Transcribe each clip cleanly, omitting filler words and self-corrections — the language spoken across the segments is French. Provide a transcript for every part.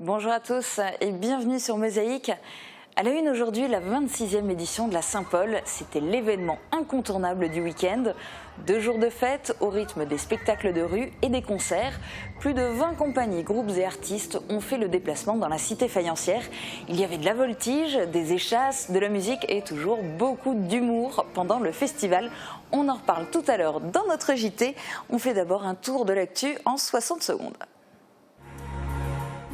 Bonjour à tous et bienvenue sur Mosaïque. À la une aujourd'hui, la 26e édition de la Saint-Paul. C'était l'événement incontournable du week-end. 2 jours de fête au rythme des spectacles de rue et des concerts. Plus de 20 compagnies, groupes et artistes ont fait le déplacement dans la cité faïencière. Il y avait de la voltige, des échasses, de la musique et toujours beaucoup d'humour pendant le festival. On en reparle tout à l'heure dans notre JT. On fait d'abord un tour de l'actu en 60 secondes.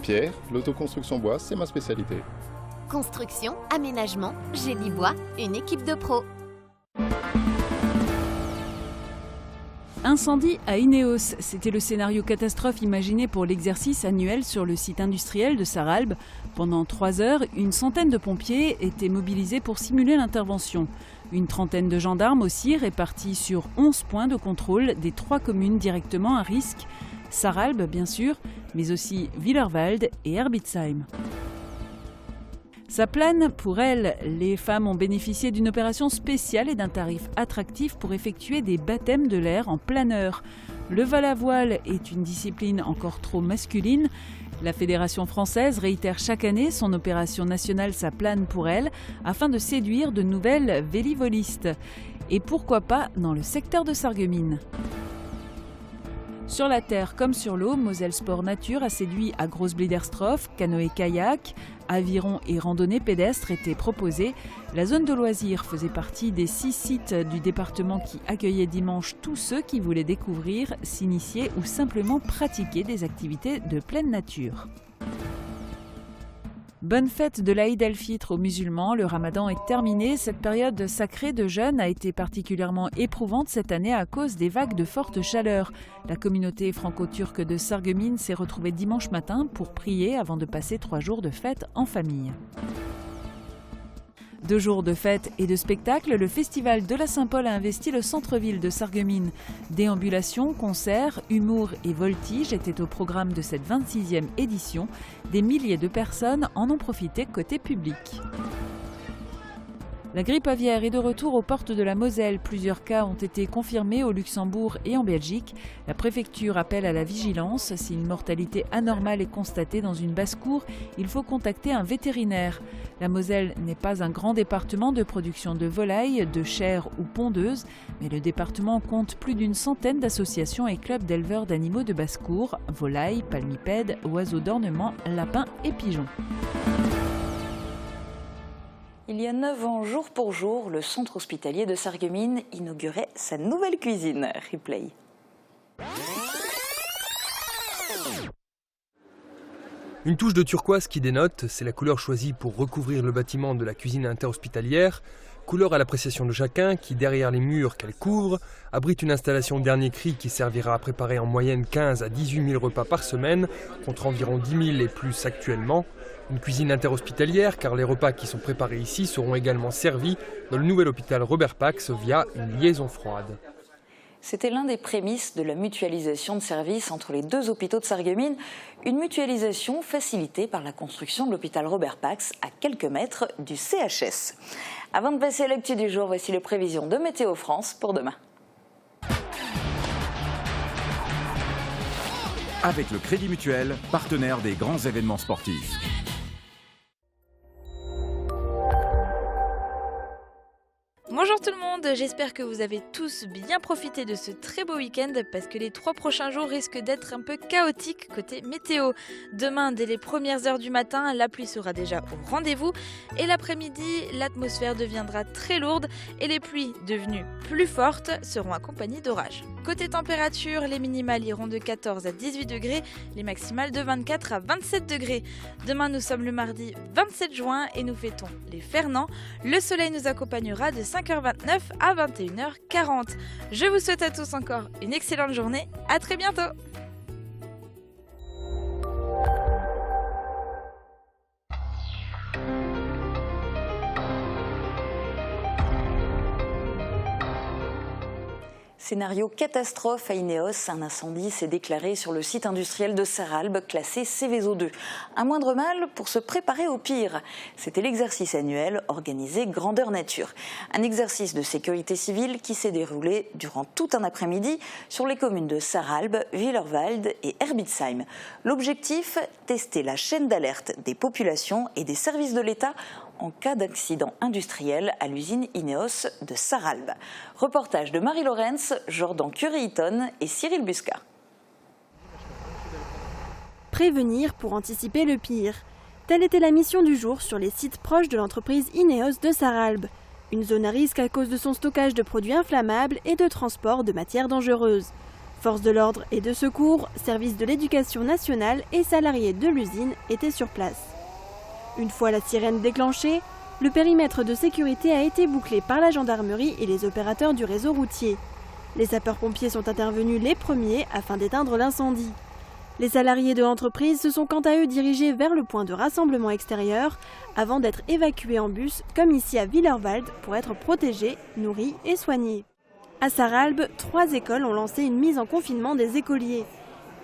Pierre, l'autoconstruction bois, c'est ma spécialité. Construction, aménagement, génie bois, une équipe de pros. Incendie à Ineos, c'était le scénario catastrophe imaginé pour l'exercice annuel sur le site industriel de Sarralbe. Pendant 3 heures, une centaine de pompiers étaient mobilisés pour simuler l'intervention. Une trentaine de gendarmes aussi répartis sur 11 points de contrôle des 3 communes directement à risque. Sarralbe, bien sûr, mais aussi Willerwald et Herbitsheim. Saplane, pour elle, les femmes ont bénéficié d'une opération spéciale et d'un tarif attractif pour effectuer des baptêmes de l'air en planeur. Le vol à voile est une discipline encore trop masculine. La Fédération française réitère chaque année son opération nationale Saplane pour elle afin de séduire de nouvelles vélivolistes. Et pourquoi pas dans le secteur de Sarreguemines. Sur la terre comme sur l'eau, Moselle Sport Nature a séduit à Großbliederstorf, canoë-kayak, aviron et randonnée pédestre étaient proposés. La zone de loisirs faisait partie des 6 sites du département qui accueillaient dimanche tous ceux qui voulaient découvrir, s'initier ou simplement pratiquer des activités de pleine nature. Bonne fête de l'Aïd el-Fitr aux musulmans, le ramadan est terminé. Cette période sacrée de jeûne a été particulièrement éprouvante cette année à cause des vagues de forte chaleur. La communauté franco-turque de Sarreguemines s'est retrouvée dimanche matin pour prier avant de passer 3 jours de fête en famille. 2 jours de fête et de spectacle, le festival de la Saint-Paul a investi le centre-ville de Sarreguemines. Déambulations, concerts, humour et voltige étaient au programme de cette 26e édition. Des milliers de personnes en ont profité côté public. La grippe aviaire est de retour aux portes de la Moselle. Plusieurs cas ont été confirmés au Luxembourg et en Belgique. La préfecture appelle à la vigilance. Si une mortalité anormale est constatée dans une basse-cour, il faut contacter un vétérinaire. La Moselle n'est pas un grand département de production de volailles, de chair ou pondeuses, mais le département compte plus d'une centaine d'associations et clubs d'éleveurs d'animaux de basse-cour, volailles, palmipèdes, oiseaux d'ornement, lapins et pigeons. Il y a 9 ans, jour pour jour, le centre hospitalier de Sarreguemines inaugurait sa nouvelle cuisine. Replay. Une touche de turquoise qui dénote, c'est la couleur choisie pour recouvrir le bâtiment de la cuisine interhospitalière. Couleur à l'appréciation de chacun qui, derrière les murs qu'elle couvre, abrite une installation dernier cri qui servira à préparer en moyenne 15 à 18 000 repas par semaine, contre environ 10 000 et plus actuellement. Une cuisine interhospitalière car les repas qui sont préparés ici seront également servis dans le nouvel hôpital Robert Pax via une liaison froide. C'était l'un des prémices de la mutualisation de services entre les 2 hôpitaux de Sarreguemines, une mutualisation facilitée par la construction de l'hôpital Robert Pax à quelques mètres du CHS. Avant de passer à l'actu du jour, voici les prévisions de Météo France pour demain. Avec le Crédit Mutuel, partenaire des grands événements sportifs. Bonjour tout le monde, j'espère que vous avez tous bien profité de ce très beau week-end parce que les 3 prochains jours risquent d'être un peu chaotiques côté météo. Demain, dès les premières heures du matin, la pluie sera déjà au rendez-vous et l'après-midi, l'atmosphère deviendra très lourde et les pluies devenues plus fortes seront accompagnées d'orages. Côté température, les minimales iront de 14 à 18 degrés, les maximales de 24 à 27 degrés. Demain, nous sommes le mardi 27 juin et nous fêtons les Fernands. Le soleil nous accompagnera de 5h29 à 21h40. Je vous souhaite à tous encore une excellente journée. À très bientôt. Scénario catastrophe à Ineos, un incendie s'est déclaré sur le site industriel de Sarralbe, classé Seveso 2. Un moindre mal pour se préparer au pire. C'était l'exercice annuel organisé Grandeur Nature. Un exercice de sécurité civile qui s'est déroulé durant tout un après-midi sur les communes de Sarralbe, Willerwald et Herbitsheim. L'objectif, tester la chaîne d'alerte des populations et des services de l'État en cas d'accident industriel à l'usine Ineos de Sarralbe. Reportage de Marie Lorenz, Jordan Curie-Hitton et Cyril Busca. Prévenir pour anticiper le pire. Telle était la mission du jour sur les sites proches de l'entreprise Ineos de Sarralbe. Une zone à risque à cause de son stockage de produits inflammables et de transport de matières dangereuses. Forces de l'ordre et de secours, services de l'éducation nationale et salariés de l'usine étaient sur place. Une fois la sirène déclenchée, le périmètre de sécurité a été bouclé par la gendarmerie et les opérateurs du réseau routier. Les sapeurs-pompiers sont intervenus les premiers afin d'éteindre l'incendie. Les salariés de l'entreprise se sont quant à eux dirigés vers le point de rassemblement extérieur avant d'être évacués en bus, comme ici à Willerwald, pour être protégés, nourris et soignés. À Sarralbe, 3 écoles ont lancé une mise en confinement des écoliers.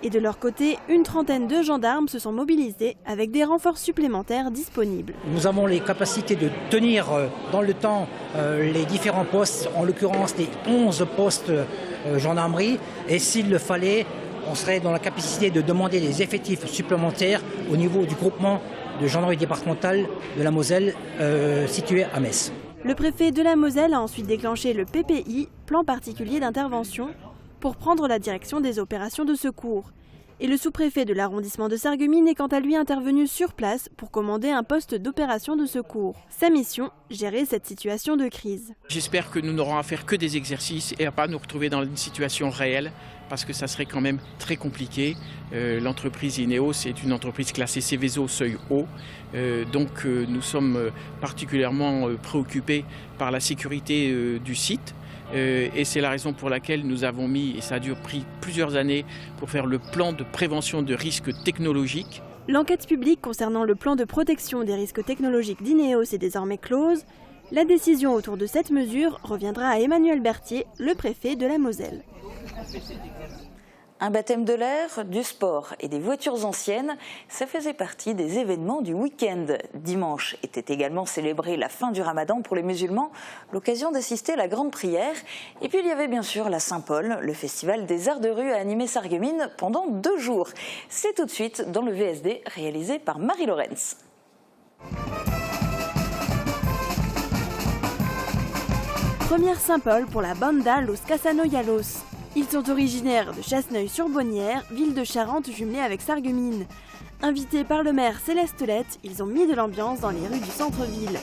Et de leur côté, une trentaine de gendarmes se sont mobilisés avec des renforts supplémentaires disponibles. Nous avons les capacités de tenir dans le temps les différents postes, en l'occurrence les 11 postes gendarmerie. Et s'il le fallait, on serait dans la capacité de demander des effectifs supplémentaires au niveau du groupement de gendarmerie départementale de la Moselle situé à Metz. Le préfet de la Moselle a ensuite déclenché le PPI, plan particulier d'intervention, pour prendre la direction des opérations de secours. Et le sous-préfet de l'arrondissement de Sarreguemines est quant à lui intervenu sur place pour commander un poste d'opération de secours. Sa mission, gérer cette situation de crise. J'espère que nous n'aurons à faire que des exercices et à pas nous retrouver dans une situation réelle, parce que ça serait quand même très compliqué. L'entreprise Ineos est une entreprise classée Seveso seuil haut, donc nous sommes particulièrement préoccupés par la sécurité du site. Et c'est la raison pour laquelle nous avons mis, et ça a pris plusieurs années, pour faire le plan de prévention de risques technologiques. L'enquête publique concernant le plan de protection des risques technologiques d'Ineos est désormais close. La décision autour de cette mesure reviendra à Emmanuel Berthier, le préfet de la Moselle. Un baptême de l'air, du sport et des voitures anciennes, ça faisait partie des événements du week-end. Dimanche était également célébrée la fin du Ramadan pour les musulmans, l'occasion d'assister à la grande prière. Et puis il y avait bien sûr la Saint-Paul, le festival des arts de rue a animé Sarreguemines pendant 2 jours. C'est tout de suite dans le VSD réalisé par Marie Lorenz. Première Saint-Paul pour la banda Los Casanoyalos. Ils sont originaires de Chasseneuil-sur-Bonnière, ville de Charente jumelée avec Sarreguemines. Invités par le maire Céleste Lette, ils ont mis de l'ambiance dans les rues du centre-ville.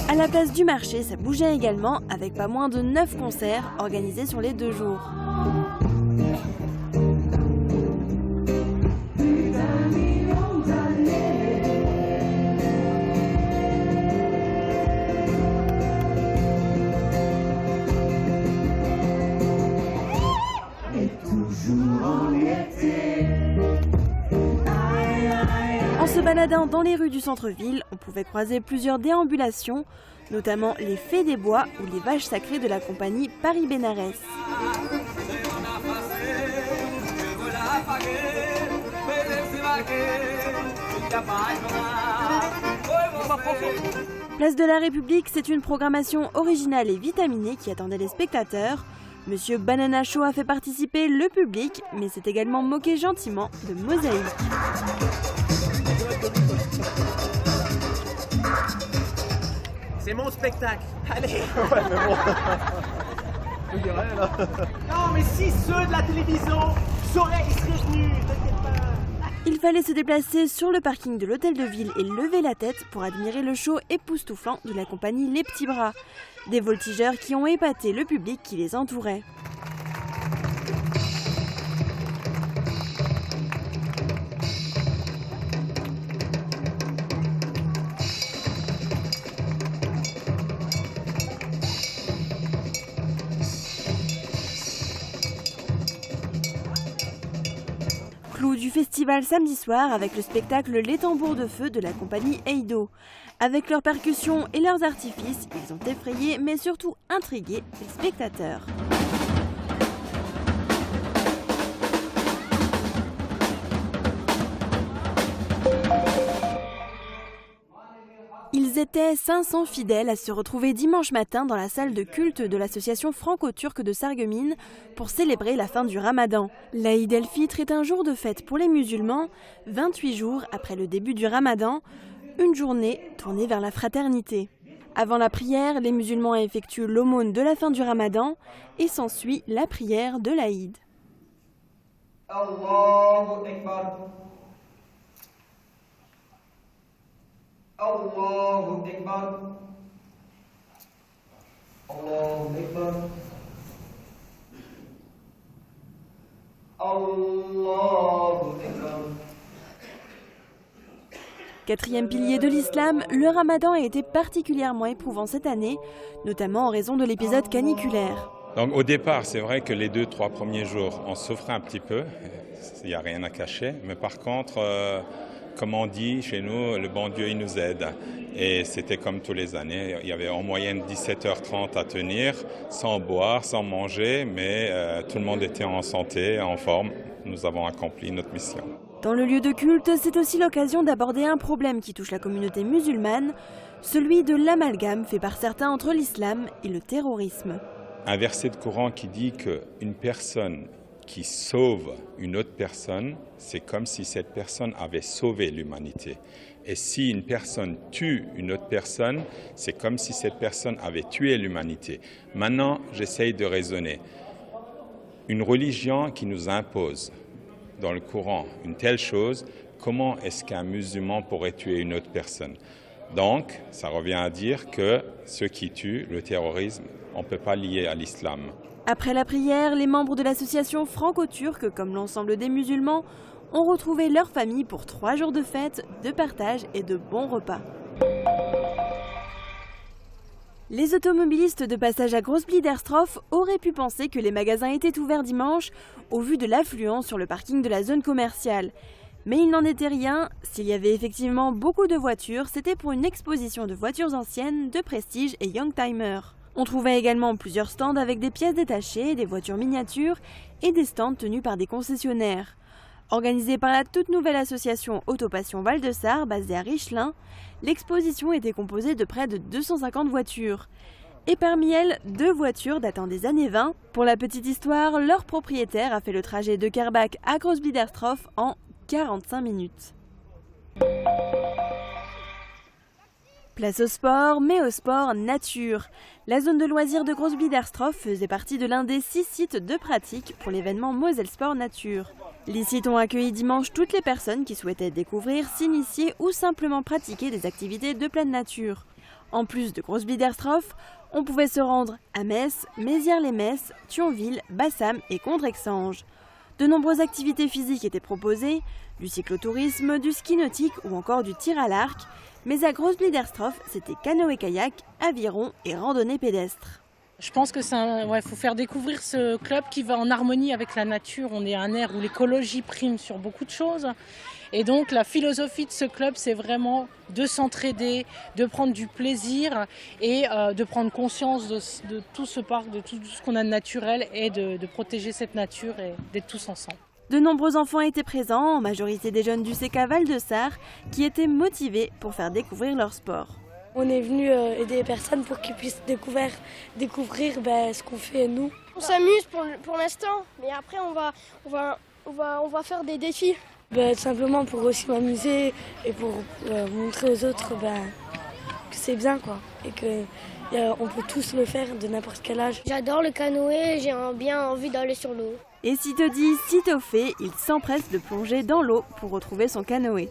À la place du marché, ça bougeait également avec pas moins de 9 concerts organisés sur les 2 jours. En se baladant dans les rues du centre-ville, on pouvait croiser plusieurs déambulations, notamment les Fées des Bois ou les Vaches Sacrées de la compagnie Paris-Bénarès. Place de la République, c'est une programmation originale et vitaminée qui attendait les spectateurs. Monsieur Banana Show a fait participer le public, mais s'est également moqué gentiment de Mosaïque. C'est mon spectacle. Allez. Ouais, mais bon. On dirait, là. Non, mais si ceux de la télévision sauraient, ils seraient venus. T'inquiète pas. Il fallait se déplacer sur le parking de l'hôtel de ville et lever la tête pour admirer le show époustouflant de la compagnie Les Petits Bras. Des voltigeurs qui ont épaté le public qui les entourait. clou du festival samedi soir avec le spectacle Les Tambours de Feu de la compagnie Eido. Avec leurs percussions et leurs artifices, ils ont effrayé mais surtout intrigué les spectateurs. Ils étaient 500 fidèles à se retrouver dimanche matin dans la salle de culte de l'association franco-turque de Sarreguemines pour célébrer la fin du Ramadan. L'Aïd el-Fitr est un jour de fête pour les musulmans, 28 jours après le début du Ramadan, une journée tournée vers la fraternité. Avant la prière, les musulmans effectuent l'aumône de la fin du Ramadan et s'ensuit la prière de l'Aïd. Allahu Akbar. Allahu Akbar. Allahu Akbar. Allahu Akbar. Quatrième pilier de l'islam, le Ramadan a été particulièrement éprouvant cette année, notamment en raison de l'épisode caniculaire. Donc au départ, c'est vrai que les 2-3 premiers jours, on souffrait un petit peu, il n'y a rien à cacher, mais par contre, comme on dit chez nous, le bon Dieu il nous aide. Et c'était comme tous les années, il y avait en moyenne 17h30 à tenir, sans boire, sans manger, mais tout le monde était en santé, en forme. Nous avons accompli notre mission. Dans le lieu de culte, c'est aussi l'occasion d'aborder un problème qui touche la communauté musulmane, celui de l'amalgame fait par certains entre l'islam et le terrorisme. Un verset de Coran qui dit qu'une personne qui sauve une autre personne, c'est comme si cette personne avait sauvé l'humanité. Et si une personne tue une autre personne, c'est comme si cette personne avait tué l'humanité. Maintenant, j'essaye de raisonner. Une religion qui nous impose dans le Coran une telle chose, comment est-ce qu'un musulman pourrait tuer une autre personne? Donc, ça revient à dire que ceux qui tuent, le terrorisme, on ne peut pas lier à l'islam. Après la prière, les membres de l'association franco-turque, comme l'ensemble des musulmans, ont retrouvé leur famille pour 3 jours de fête, de partage et de bons repas. Les automobilistes de passage à Großbliedersdorf auraient pu penser que les magasins étaient ouverts dimanche au vu de l'affluence sur le parking de la zone commerciale. Mais il n'en était rien, s'il y avait effectivement beaucoup de voitures, c'était pour une exposition de voitures anciennes, de prestige et youngtimer. On trouvait également plusieurs stands avec des pièces détachées, des voitures miniatures et des stands tenus par des concessionnaires. Organisée par la toute nouvelle association Autopassion Val-de-Sarre, basée à Richelin, l'exposition était composée de près de 250 voitures. Et parmi elles, 2 voitures datant des années 20. Pour la petite histoire, leur propriétaire a fait le trajet de Kerbach à Großbliedersdorf en 45 minutes. Place au sport, mais au sport nature. La zone de loisirs de Großbliedersdorf faisait partie de l'un des 6 sites de pratique pour l'événement Moselle Sport Nature. Les sites ont accueilli dimanche toutes les personnes qui souhaitaient découvrir, s'initier ou simplement pratiquer des activités de pleine nature. En plus de Großbliedersdorf, on pouvait se rendre à Metz, Mézières-les-Metz, Thionville, Bassam et Condrexange. De nombreuses activités physiques étaient proposées, du cyclotourisme, du ski nautique ou encore du tir à l'arc. Mais à Großbliedersdorf, c'était canoë-kayak, aviron et randonnée pédestre. Je pense que faut faire découvrir ce club qui va en harmonie avec la nature. On est à un ère où l'écologie prime sur beaucoup de choses. Et donc la philosophie de ce club, c'est vraiment de s'entraider, de prendre du plaisir et de prendre conscience de tout ce parc, de tout ce qu'on a de naturel et de protéger cette nature et d'être tous ensemble. De nombreux enfants étaient présents, en majorité des jeunes du CK Val-de-Sarre, qui étaient motivés pour faire découvrir leur sport. On est venu aider les personnes pour qu'ils puissent découvrir ce qu'on fait nous. On s'amuse pour l'instant, mais après on va faire des défis. Simplement pour aussi m'amuser et pour montrer aux autres que c'est bien quoi, et qu'on peut tous le faire de n'importe quel âge. J'adore le canoë, j'ai bien envie d'aller sur l'eau. Et sitôt dit, sitôt fait, il s'empresse de plonger dans l'eau pour retrouver son canoë.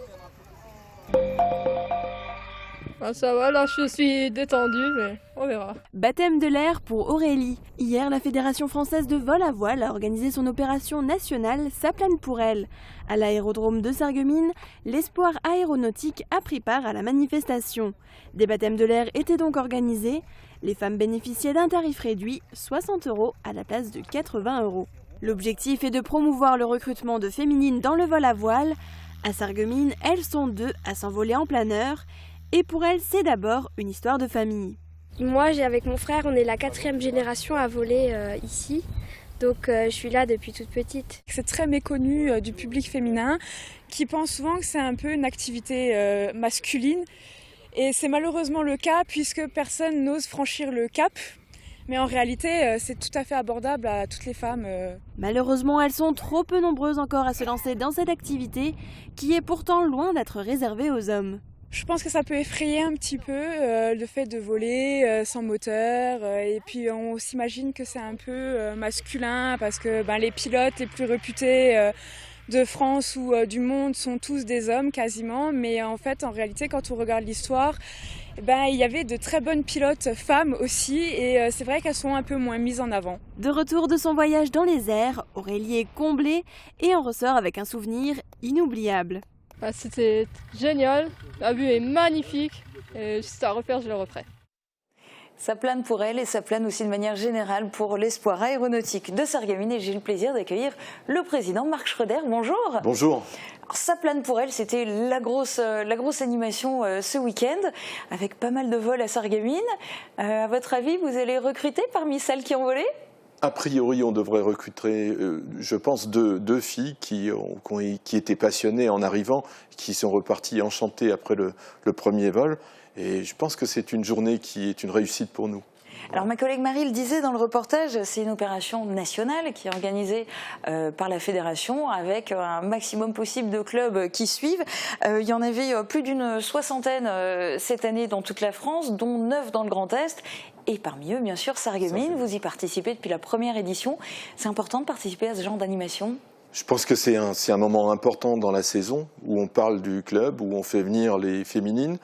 Ça va, là je suis détendue, mais on verra. Baptême de l'air pour Aurélie. Hier, la Fédération française de vol à voile a organisé son opération nationale Ça plane pour elle. À l'aérodrome de Sarreguemines, l'espoir aéronautique a pris part à la manifestation. Des baptêmes de l'air étaient donc organisés. Les femmes bénéficiaient d'un tarif réduit, 60 € à la place de 80 €. L'objectif est de promouvoir le recrutement de féminines dans le vol à voile. À Sarreguemines, elles sont 2 à s'envoler en planeur. Et pour elles, c'est d'abord une histoire de famille. Moi, avec mon frère, on est la 4e génération à voler ici. Donc je suis là depuis toute petite. C'est très méconnu du public féminin qui pense souvent que c'est un peu une activité masculine. Et c'est malheureusement le cas puisque personne n'ose franchir le cap. Mais en réalité, c'est tout à fait abordable à toutes les femmes. Malheureusement, elles sont trop peu nombreuses encore à se lancer dans cette activité qui est pourtant loin d'être réservée aux hommes. Je pense que ça peut effrayer un petit peu le fait de voler sans moteur. Et puis on s'imagine que c'est un peu masculin parce que les pilotes les plus réputés de France ou du monde sont tous des hommes quasiment. Mais en fait, en réalité, quand on regarde l'histoire, il y avait de très bonnes pilotes femmes aussi. Et c'est vrai qu'elles sont un peu moins mises en avant. De retour de son voyage dans les airs, Aurélie est comblée et en ressort avec un souvenir inoubliable. C'était génial, la vue est magnifique et si c'est à refaire, je le referai. Ça plane pour elle et ça plane aussi de manière générale pour l'espoir aéronautique de Sarreguemines et j'ai le plaisir d'accueillir le président Marc Schröder. Bonjour. Bonjour. Alors, ça plane pour elle, c'était la grosse animation ce week-end avec pas mal de vols à Sarreguemines. À votre avis, vous allez recruter parmi celles qui ont volé ? A priori, on devrait recruter, je pense, deux filles qui étaient passionnées en arrivant, qui sont reparties enchantées après le premier vol. Et je pense que c'est une journée qui est une réussite pour nous. Alors ma collègue Marie le disait dans le reportage, c'est une opération nationale qui est organisée par la fédération avec un maximum possible de clubs qui suivent. Il y en avait plus d'une 60aine cette année dans toute la France, dont 9 dans le Grand Est. Et parmi eux, bien sûr, Sarreguemines, vous y participez depuis la première édition. C'est important de participer à ce genre d'animation ? Je pense que c'est un moment important dans la saison où on parle du club, où on fait venir les féminines.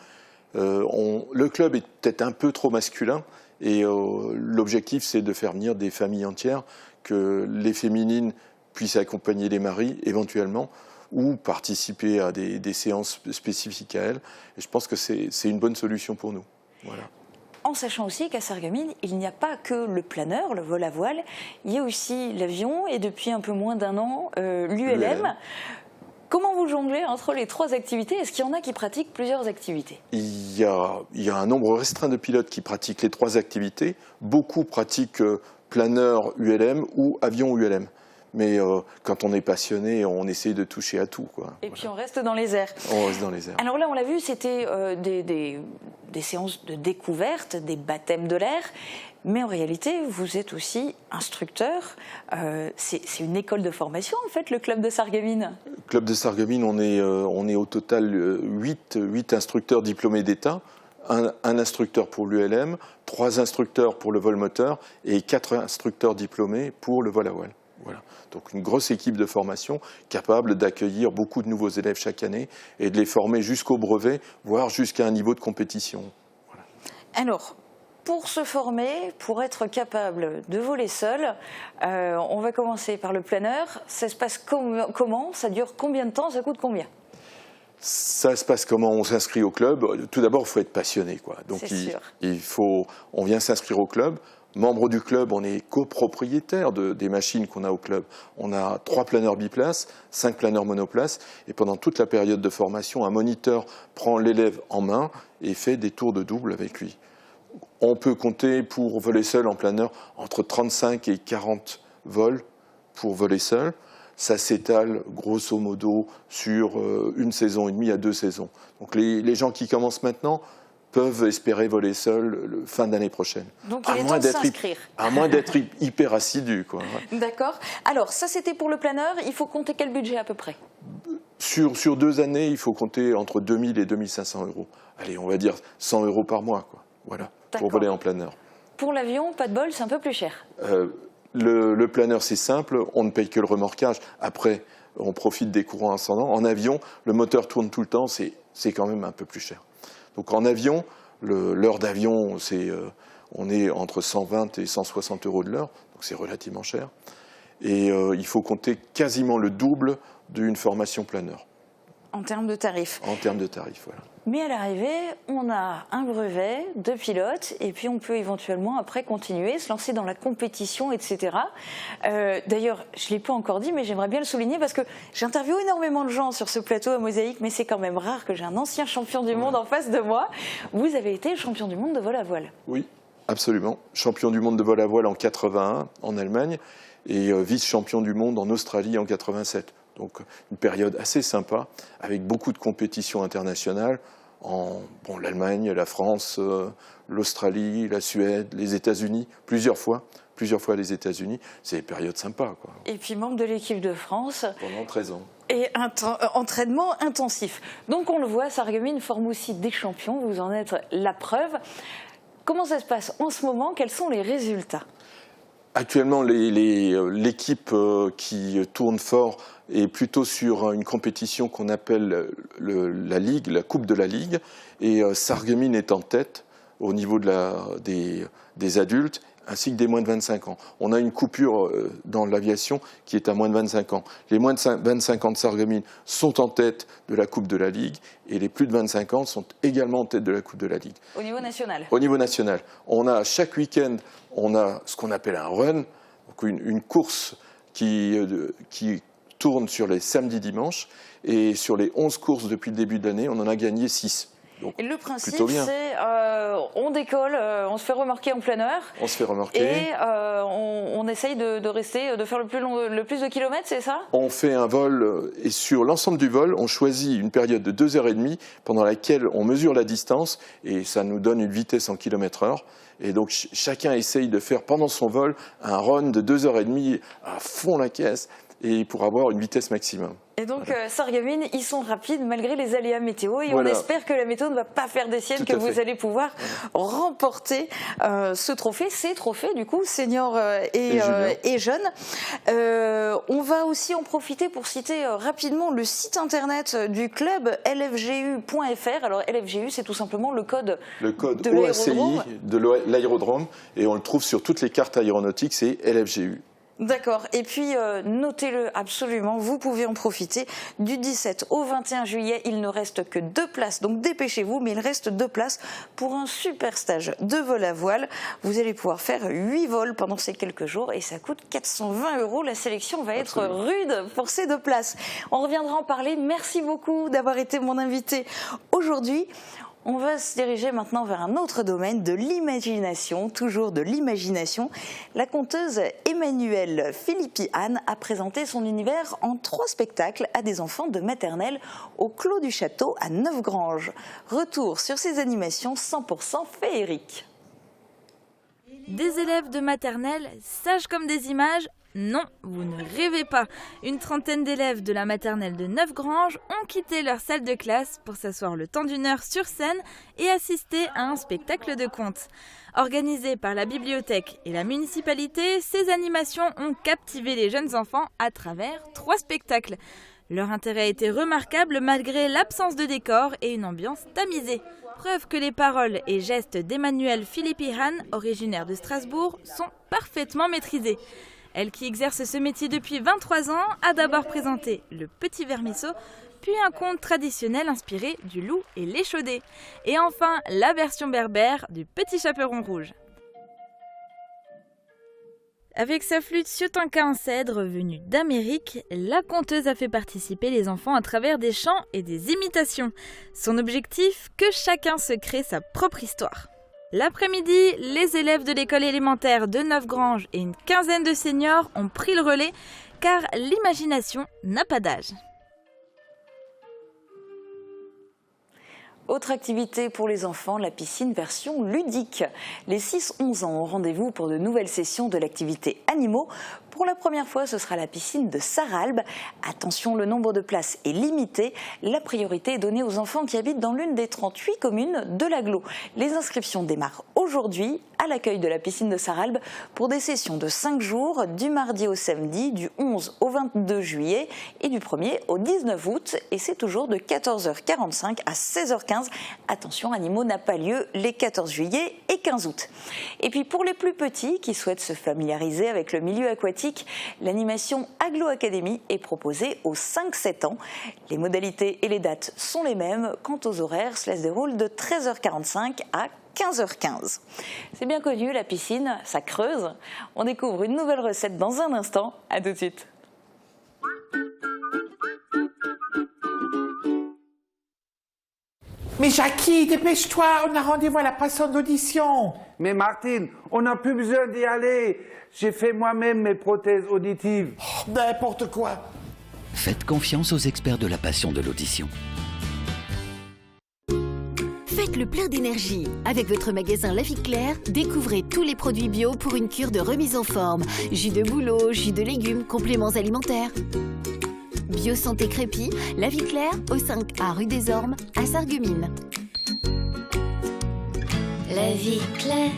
Le club est peut-être un peu trop masculin. Et l'objectif, c'est de faire venir des familles entières, que les féminines puissent accompagner les maris éventuellement ou participer à des séances spécifiques à elles. Et je pense que c'est une bonne solution pour nous. Voilà. En sachant aussi qu'à Sarreguemines, il n'y a pas que le planeur, le vol à voile, il y a aussi l'avion et depuis un peu moins d'un an, l'ULM. Comment vous jonglez entre les 3 activités ? Est-ce qu'il y en a qui pratiquent plusieurs activités ? Il y a un nombre restreint de pilotes qui pratiquent les 3 activités. Beaucoup pratiquent planeur ULM ou avion ULM. Mais quand on est passionné, on essaye de toucher à tout, quoi. Et puis on reste dans les airs. On reste dans les airs. Alors là, on l'a vu, c'était des séances de découverte, des baptêmes de l'air. Mais en réalité, vous êtes aussi instructeur. C'est une école de formation, en fait, le club de Sarreguemines. Le club de Sarreguemines, on est au total 8 instructeurs diplômés d'État. Un instructeur pour l'ULM, 3 instructeurs pour le vol moteur et 4 instructeurs diplômés pour le vol à voile. Voilà. Donc une grosse équipe de formation capable d'accueillir beaucoup de nouveaux élèves chaque année et de les former jusqu'au brevet, voire jusqu'à un niveau de compétition. Voilà. Alors, pour se former, pour être capable de voler seul, on va commencer par le planeur. Ça se passe comment ? Ça dure combien de temps ? Ça coûte combien ? Ça se passe comment ? On s'inscrit au club. Tout d'abord, il faut être passionné, quoi. Donc on vient s'inscrire au club. Membre du club, on est copropriétaire des machines qu'on a au club. On a 3 planeurs biplaces, 5 planeurs monoplaces. Et pendant toute la période de formation, un moniteur prend l'élève en main et fait des tours de double avec lui. On peut compter pour voler seul en planeur entre 35 et 40 vols pour voler seul. Ça s'étale grosso modo sur une saison et demie à 2 saisons. Donc les gens qui commencent maintenant peuvent espérer voler seuls fin d'année prochaine. Donc il est temps de s'inscrire. À moins d'être hyper assidu, quoi. D'accord. Alors ça c'était pour le planeur, il faut compter quel budget à peu près ? Sur 2 années, il faut compter entre 2 000 et 2 500 euros. Allez, on va dire 100 euros par mois, quoi. Voilà, pour voler en planeur. Pour l'avion, pas de bol, c'est un peu plus cher. Le planeur, c'est simple, on ne paye que le remorquage. Après, on profite des courants ascendants. En avion, le moteur tourne tout le temps, c'est quand même un peu plus cher. Donc en avion, l'heure d'avion, on est entre 120 et 160 euros de l'heure, donc c'est relativement cher. Et il faut compter quasiment le double d'une formation planeur. En termes de tarifs. En termes de tarifs, voilà. Mais à l'arrivée, on a un brevet de pilote et puis on peut éventuellement après continuer, se lancer dans la compétition, etc. D'ailleurs, je ne l'ai pas encore dit, mais j'aimerais bien le souligner parce que j'interviewe énormément de gens sur ce plateau à Mosaïque, mais c'est quand même rare que j'ai un ancien champion du monde en face de moi. Vous avez été champion du monde de vol à voile. Oui, absolument. Champion du monde de vol à voile en 81 en Allemagne et vice-champion du monde en Australie en 87. Donc une période assez sympa, avec beaucoup de compétitions internationales en l'Allemagne, la France, l'Australie, la Suède, les États-Unis, plusieurs fois les États-Unis. C'est une période sympa, quoi. Et puis membre de l'équipe de France. Pendant 13 ans. Et entraînement intensif. Donc on le voit, Sarreguemines forme aussi des champions, vous en êtes la preuve. Comment ça se passe en ce moment? Quels sont les résultats? Actuellement, l'équipe qui tourne fort est plutôt sur une compétition qu'on appelle la Ligue, la Coupe de la Ligue. Et Sarreguemines est en tête au niveau des adultes, ainsi que des moins de 25 ans. On a une coupure dans l'aviation qui est à moins de 25 ans. Les moins de 25 ans de Sarreguemines sont en tête de la Coupe de la Ligue et les plus de 25 ans sont également en tête de la Coupe de la Ligue. Au niveau national? Au niveau national. On a chaque week-end, on a ce qu'on appelle un run, donc une course qui tourne sur les samedis, dimanches, et sur les 11 courses depuis le début de l'année, on en a gagné 6. Donc, et le principe, c'est on décolle, on se fait remorquer en pleine heure. On se fait remorquer. Et on essaye de rester, de faire le plus de kilomètres, c'est ça? On fait un vol, et sur l'ensemble du vol, on choisit une période de 2h30 pendant laquelle on mesure la distance, et ça nous donne une vitesse en km/h. Et donc chacun essaye de faire pendant son vol un run de 2h30 à fond la caisse, et pour avoir une vitesse maximum. Et donc, Sarreguemines, ils sont rapides malgré les aléas météo. Et on espère que la météo ne va pas faire des siennes, que vous allez pouvoir remporter ce trophée, ces trophées, du coup, seniors et jeunes. On va aussi en profiter pour citer rapidement le site internet du club lfgu.fr. Alors, LFGU, c'est tout simplement le code de l'aérodrome. De l'aérodrome. Et on le trouve sur toutes les cartes aéronautiques, c'est LFGU. D'accord. Et puis, notez-le absolument, vous pouvez en profiter. Du 17 au 21 juillet, il ne reste que 2 places. Donc, dépêchez-vous, mais il reste 2 places pour un super stage de vol à voile. Vous allez pouvoir faire 8 vols pendant ces quelques jours et ça coûte 420 €. La sélection va être rude pour ces 2 places. On reviendra en parler. Merci beaucoup d'avoir été mon invité aujourd'hui. On va se diriger maintenant vers un autre domaine de l'imagination, toujours de l'imagination. La conteuse Emmanuelle Philippi-Anne a présenté son univers en 3 spectacles à des enfants de maternelle au Clos du Château à Neufgrange. Retour sur ces animations 100% féeriques. Des élèves de maternelle, sages comme des images? Non, vous ne rêvez pas. Une trentaine d'élèves de la maternelle de Neufgrange ont quitté leur salle de classe pour s'asseoir le temps d'1 heure sur scène et assister à un spectacle de contes. Organisé par la bibliothèque et la municipalité, ces animations ont captivé les jeunes enfants à travers 3 spectacles. Leur intérêt a été remarquable malgré l'absence de décor et une ambiance tamisée. Preuve que les paroles et gestes d'Emmanuelle Philippi-Anne, originaire de Strasbourg, sont parfaitement maîtrisés. Elle qui exerce ce métier depuis 23 ans a d'abord présenté Le Petit Vermisseau, puis un conte traditionnel inspiré du loup et l'échaudé. Et enfin, la version berbère du Petit Chaperon Rouge. Avec sa flûte Siotinka en cèdre venue d'Amérique, la conteuse a fait participer les enfants à travers des chants et des imitations. Son objectif, que chacun se crée sa propre histoire. L'après-midi, les élèves de l'école élémentaire de Neufgrange et une quinzaine de seniors ont pris le relais car l'imagination n'a pas d'âge. Autre activité pour les enfants, la piscine version ludique. Les 6-11 ans ont rendez-vous pour de nouvelles sessions de l'activité animaux. Pour la première fois, ce sera la piscine de Sarralbe. Attention, le nombre de places est limité. La priorité est donnée aux enfants qui habitent dans l'une des 38 communes de l'agglo. Les inscriptions démarrent aujourd'hui à l'accueil de la piscine de Sarralbe pour des sessions de 5 jours, du mardi au samedi, du 11 au 22 juillet et du 1er au 19 août. Et c'est toujours de 14h45 à 16h15 15. Attention, Animaux n'a pas lieu les 14 juillet et 15 août. Et puis pour les plus petits qui souhaitent se familiariser avec le milieu aquatique, l'animation Aglo Academy est proposée aux 5-7 ans. Les modalités et les dates sont les mêmes. Quant aux horaires, cela se déroule de 13h45 à 15h15. C'est bien connu, la piscine, ça creuse. On découvre une nouvelle recette dans un instant. À tout de suite. Mais Jackie, dépêche-toi, on a rendez-vous à la passante d'audition. Mais Martine, on n'a plus besoin d'y aller. J'ai fait moi-même mes prothèses auditives. Oh, n'importe quoi. Faites confiance aux experts de la passion de l'audition. Faites le plein d'énergie. Avec votre magasin La Vie Claire, découvrez tous les produits bio pour une cure de remise en forme. Jus de bouleau, jus de légumes, compléments alimentaires. Bio Santé Crépy, La Vie Claire, au 5A rue des Ormes, à Sarreguemines. La Vie Claire.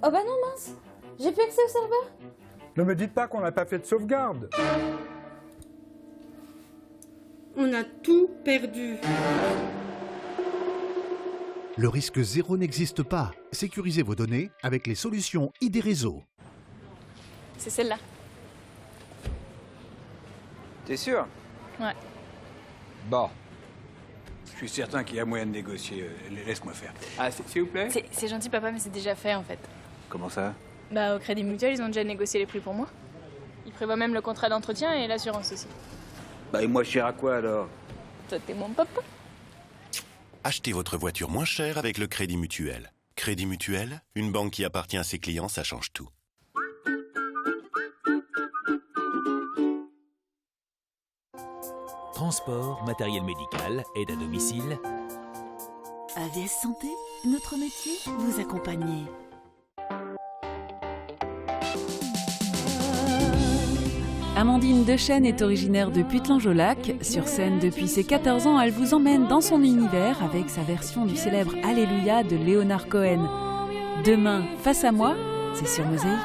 Oh bah non mince, j'ai plus accès au serveur. Ne me dites pas qu'on n'a pas fait de sauvegarde. On a tout perdu. Le risque zéro n'existe pas. Sécurisez vos données avec les solutions ID Réseau. C'est celle-là. T'es sûr? Ouais. Bon. Je suis certain qu'il y a moyen de négocier. Laisse-moi faire. Ah, s'il vous plaît? C'est gentil papa, mais c'est déjà fait en fait. Comment ça? Bah au Crédit Mutuel, ils ont déjà négocié les prix pour moi. Ils prévoient même le contrat d'entretien et l'assurance aussi. Bah et moi je sers à quoi alors? Toi t'es mon papa. Achetez votre voiture moins chère avec le Crédit Mutuel. Crédit Mutuel, une banque qui appartient à ses clients, ça change tout. Transport, matériel médical, aide à domicile. AVS Santé, notre métier, vous accompagner. Amandine Dechaine est originaire de Putelange-au-Lac. Sur scène depuis ses 14 ans, elle vous emmène dans son univers avec sa version du célèbre Alléluia de Leonard Cohen. Demain, face à moi, c'est sur Mosaïque.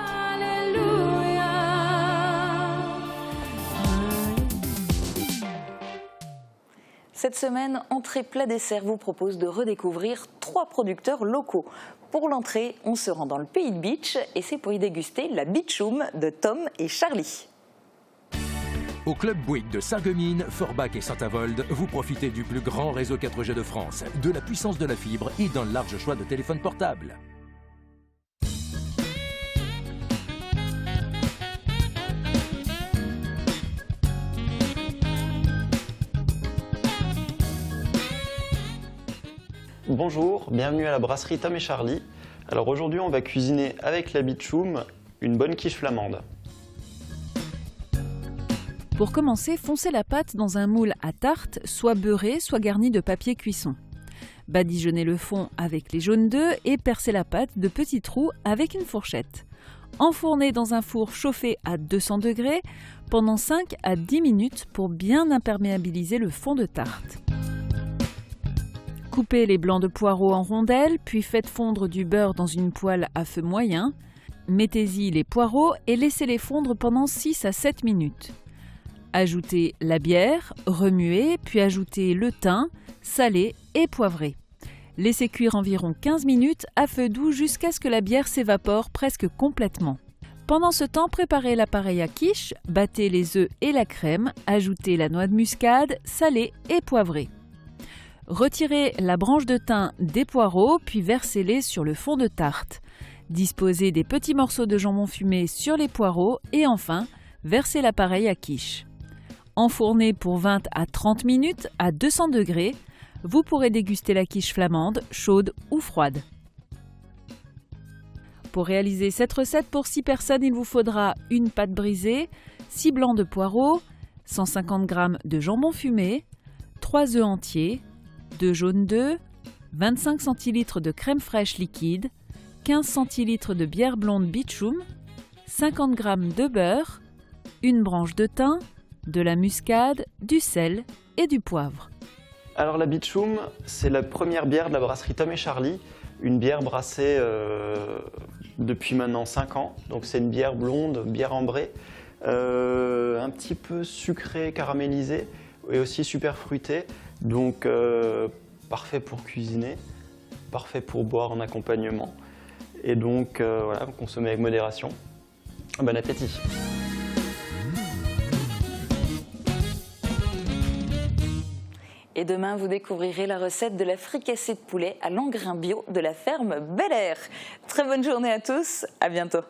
Cette semaine, Entrée Plat Dessert vous propose de redécouvrir 3 producteurs locaux. Pour l'entrée, on se rend dans le pays de Beach et c'est pour y déguster la Beachoum de Tom et Charlie. Au Club Bouygues de Sarreguemines, Forbach et Saint-Avold, vous profitez du plus grand réseau 4G de France, de la puissance de la fibre et d'un large choix de téléphones portables. Bonjour, bienvenue à la brasserie Tom et Charlie. Alors aujourd'hui on va cuisiner avec la Beachoum une bonne quiche flamande. Pour commencer, foncez la pâte dans un moule à tarte, soit beurré, soit garni de papier cuisson. Badigeonnez le fond avec les jaunes d'œufs et percez la pâte de petits trous avec une fourchette. Enfournez dans un four chauffé à 200 degrés pendant 5 à 10 minutes pour bien imperméabiliser le fond de tarte. Coupez les blancs de poireaux en rondelles, puis faites fondre du beurre dans une poêle à feu moyen. Mettez-y les poireaux et laissez-les fondre pendant 6 à 7 minutes. Ajoutez la bière, remuez, puis ajoutez le thym, salé et poivré. Laissez cuire environ 15 minutes à feu doux jusqu'à ce que la bière s'évapore presque complètement. Pendant ce temps, préparez l'appareil à quiche, battez les œufs et la crème, ajoutez la noix de muscade, salée et poivrée. Retirez la branche de thym des poireaux, puis versez-les sur le fond de tarte. Disposez des petits morceaux de jambon fumé sur les poireaux et enfin, versez l'appareil à quiche. Enfournez pour 20 à 30 minutes à 200 degrés. Vous pourrez déguster la quiche flamande, chaude ou froide. Pour réaliser cette recette pour 6 personnes, il vous faudra une pâte brisée, 6 blancs de poireaux, 150 g de jambon fumé, 3 œufs entiers, 2 jaunes d'œufs, 25 centilitres de crème fraîche liquide, 15 centilitres de bière blonde Beachoum, 50 g de beurre, une branche de thym, de la muscade, du sel et du poivre. Alors la Beachoum, c'est la première bière de la brasserie Tom et Charlie, une bière brassée depuis maintenant 5 ans. Donc c'est une bière blonde, bière ambrée, un petit peu sucrée, caramélisée et aussi super fruitée. Donc parfait pour cuisiner, parfait pour boire en accompagnement. Et donc voilà, consommer avec modération. Bon appétit! Et demain, vous découvrirez la recette de la fricassée de poulet à l'engrain bio de la ferme Bel Air. Très bonne journée à tous, à bientôt.